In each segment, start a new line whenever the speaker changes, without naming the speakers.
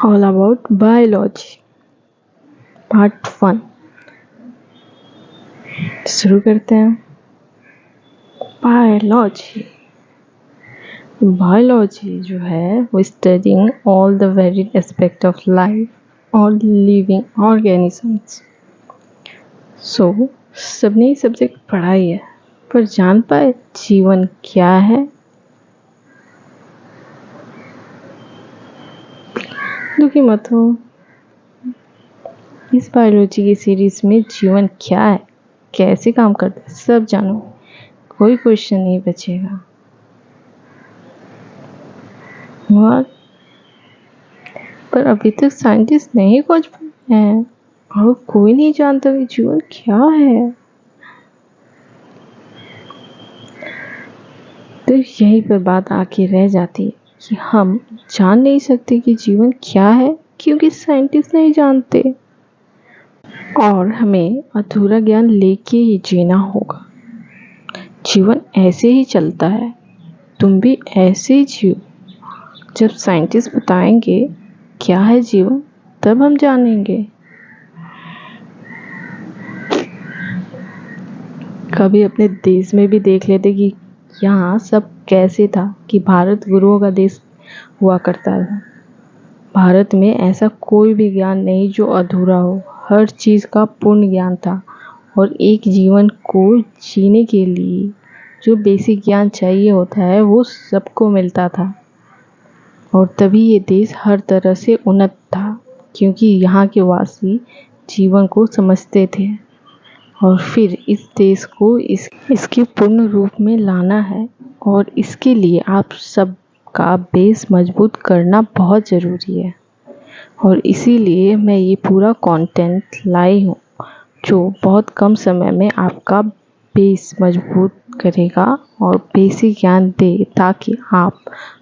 All about biology. Part 1 शुरू करते हैं। बायोलॉजी जो है वो studying all the varied aspect of life और लिविंग ऑर्गेनिजम्स। सो सबने ये सब्जेक्ट पढ़ा ही है, पर जान पाए जीवन क्या है? दुखी मत हो, इस बायोलॉजी की सीरीज में जीवन क्या है, कैसे काम करता है, सब जानो। कोई क्वेश्चन नहीं बचेगा। पर अभी तक साइंटिस्ट नहीं खोज पाए हैं और कोई नहीं जानता कि जीवन क्या है। तो यहीं पर बात आके रह जाती है कि हम जान नहीं सकते कि जीवन क्या है, क्योंकि साइंटिस्ट नहीं जानते और हमें अधूरा ज्ञान लेके ही जीना होगा। जीवन ऐसे ही चलता है, तुम भी ऐसे ही जियो। जब साइंटिस्ट बताएंगे क्या है जीवन, तब हम जानेंगे। कभी अपने देश में भी देख लेते कि यहाँ सब कैसे था, कि भारत गुरुओं का देश हुआ करता था। भारत में ऐसा कोई भी ज्ञान नहीं जो अधूरा हो, हर चीज़ का पूर्ण ज्ञान था और एक जीवन को जीने के लिए जो बेसिक ज्ञान चाहिए होता है वो सबको मिलता था। और तभी ये देश हर तरह से उन्नत था, क्योंकि यहाँ के वासी जीवन को समझते थे। और फिर इस देश को इसके पूर्ण रूप में लाना है, और इसके लिए आप सबका बेस मजबूत करना बहुत ज़रूरी है। और इसीलिए मैं ये पूरा कंटेंट लाई हूँ जो बहुत कम समय में आपका बेस मजबूत करेगा और बेसिक ज्ञान दे, ताकि आप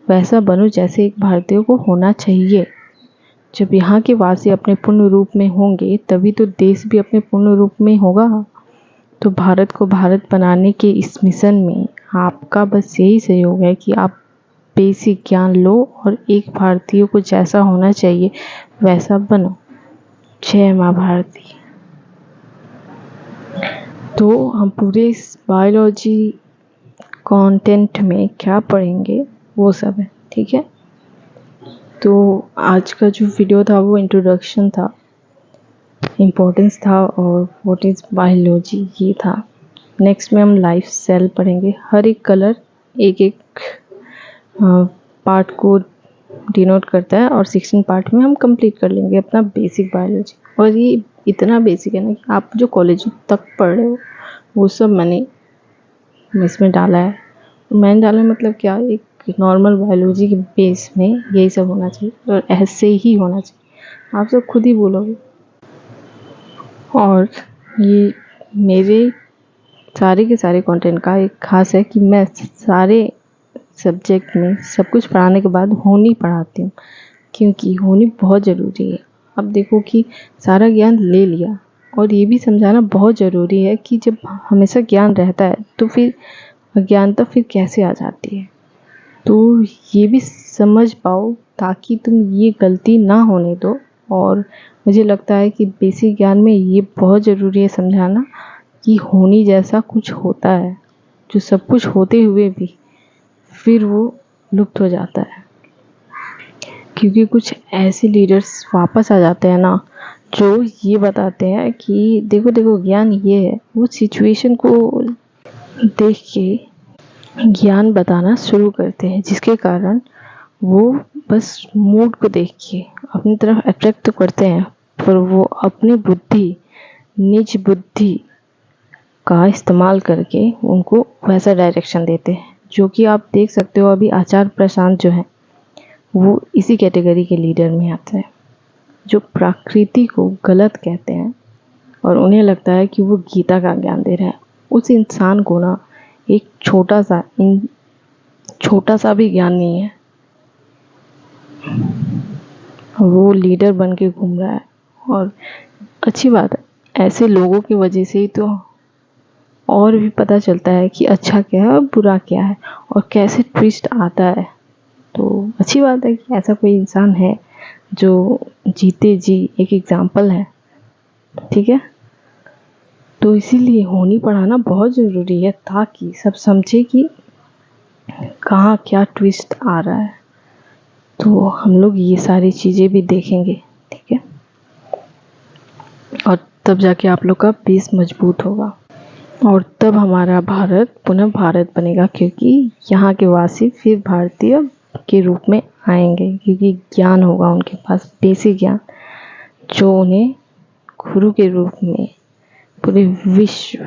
वैसा बनो जैसे एक भारतीय को होना चाहिए। जब यहाँ के वासी अपने पूर्ण रूप में होंगे तभी तो देश भी अपने पूर्ण रूप में होगा। तो भारत को भारत बनाने के इस मिशन में आपका बस यही सहयोग है कि आप बेसिक ज्ञान लो और एक भारतीय को जैसा होना चाहिए वैसा बनो। जय माँ भारती। तो हम पूरे इस बायोलॉजी कंटेंट में क्या पढ़ेंगे वो सब है, ठीक है। तो आज का जो वीडियो था वो इंट्रोडक्शन था, इम्पोर्टेंस था और व्हाट इज़ बायोलॉजी ये था। नेक्स्ट में हम लाइफ सेल पढ़ेंगे। हर एक कलर एक एक पार्ट को डिनोट करता है और 16 पार्ट में हम कंप्लीट कर लेंगे अपना बेसिक बायोलॉजी। और ये इतना बेसिक है ना कि आप जो कॉलेज तक पढ़ रहे हो वो सब मैंने इसमें डाला है। मैंने डाला मतलब क्या, एक नॉर्मल बायोलॉजी के बेस में यही सब होना चाहिए और ऐसे ही होना चाहिए। आप सब खुद ही बोलोगे। और ये मेरे सारे के सारे कंटेंट का एक खास है कि मैं सारे सब्जेक्ट में सब कुछ पढ़ाने के बाद होनी पढ़ाती हूँ, क्योंकि होनी बहुत ज़रूरी है। अब देखो कि सारा ज्ञान ले लिया और ये भी समझाना बहुत ज़रूरी है कि जब हमेशा ज्ञान रहता है तो फिर अज्ञानता फिर कैसे आ जाती है। तो ये भी समझ पाओ ताकि तुम ये गलती ना होने दो। और मुझे लगता है कि बेसिक ज्ञान में ये बहुत ज़रूरी है समझाना कि होनी जैसा कुछ होता है, जो सब कुछ होते हुए भी फिर वो लुप्त हो जाता है। क्योंकि कुछ ऐसे लीडर्स वापस आ जाते हैं ना, जो ये बताते हैं कि देखो देखो ज्ञान ये है। वो सिचुएशन को देख के ज्ञान बताना शुरू करते हैं, जिसके कारण वो बस मूड को देख के अपनी तरफ अट्रैक्ट तो करते हैं, पर वो अपनी बुद्धि, निज बुद्धि का इस्तेमाल करके उनको वैसा डायरेक्शन देते हैं। जो कि आप देख सकते हो अभी आचार्य प्रशांत जो है वो इसी कैटेगरी के लीडर में आते हैं, जो प्रकृति को गलत कहते हैं और उन्हें लगता है कि वो गीता का ज्ञान दे रहे हैं। उस इंसान को ना एक छोटा सा भी ज्ञान नहीं है, वो लीडर बन के घूम रहा है। और अच्छी बात है, ऐसे लोगों की वजह से ही तो और भी पता चलता है कि अच्छा क्या है और बुरा क्या है और कैसे ट्विस्ट आता है। तो अच्छी बात है कि ऐसा कोई इंसान है जो जीते जी एक एग्जाम्पल है, ठीक है। तो इसीलिए होनी पढ़ाना बहुत ज़रूरी है ताकि सब समझे कि कहाँ क्या ट्विस्ट आ रहा है। तो हम लोग ये सारी चीज़ें भी देखेंगे, ठीक है। और तब जाके आप लोग का बेस मजबूत होगा और तब हमारा भारत पुनः भारत बनेगा, क्योंकि यहाँ के वासी फिर भारतीय के रूप में आएंगे, क्योंकि ज्ञान होगा उनके पास, बेसिक ज्ञान, जो उन्हें गुरु के रूप में पूरे विश्व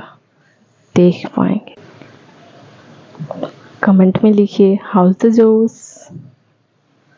देख पाएंगे। कमेंट में लिखिए हाउ इज द जोश।